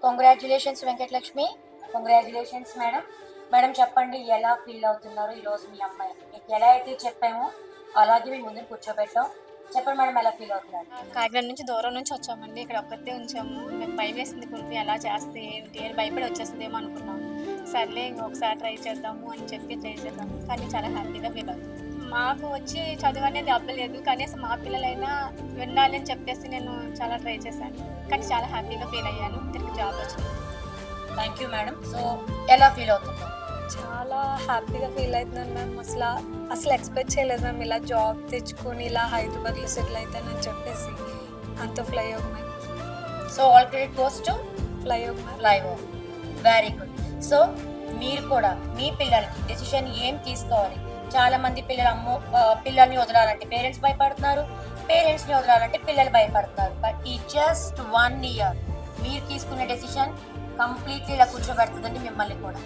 Congratulations Venkatalakshmi. Congratulations madam. Madam చెప్పండి, ఎలా feel అవుతున్నారు ఈరోజు మీ అమ్మాయి? మీకు ఎలా అయితే చెప్పామో అలాగే మీ ముందు కూర్చోబెట్టాం. చెప్పండి మేడం, ఎలా ఫీల్ అవుతున్నారు? కాకినాడ నుంచి దూరం నుంచి వచ్చామండి. ఇక్కడ ఒక్కతే ఉంచాము. మేము భయం వేసింది కుల్ఫీ ఎలా చేస్తే ఏంటి అని భయపడి వచ్చేస్తుందేమో అనుకున్నాము. సర్లే ఇంకొకసారి ట్రై చేద్దాము అని చెప్పి ట్రై చేద్దాము. కానీ చాలా హ్యాపీగా ఫీల్ అవుతుంది. మాకు వచ్చి చదువు అనేది అవ్వలేదు. కనీసం మా పిల్లలైనా వినాలి అని చెప్పేసి నేను చాలా ట్రై చేశాను. కానీ చాలా హ్యాపీగా ఫీల్ అయ్యాను. తిరిగి జాబ్ వచ్చింది. Thank you madam. సో ఎలా ఫీల్ అవుతున్నారు? చాలా హ్యాపీగా ఫీల్ అవుతున్నాను మ్యామ్. అసలు ఎక్స్పెక్ట్ చేయలేదు మ్యామ్, ఇలా జాబ్ తెచ్చుకొని ఇలా హైదరాబాద్లో సెటిల్ అవుతానని చెప్పేసి. అంత fly over ma'am. So all credit goes to fly over ma'am. Flyover. Very good. So మీరు కూడా మీ పిల్లలకి డెసిషన్ ఏం తీసుకోవాలి? చాలా మంది పిల్లల్ని వదలాలంటే పేరెంట్స్ భయపడుతున్నారు, పేరెంట్స్ని వదలాలంటే పిల్లలు భయపడుతున్నారు. బట్ ఈ జస్ట్ 1 year మీరు తీసుకునే డెసిషన్ కంప్లీట్లీ ఇలా కూర్చోబెడుతుందండి మిమ్మల్ని కూడా.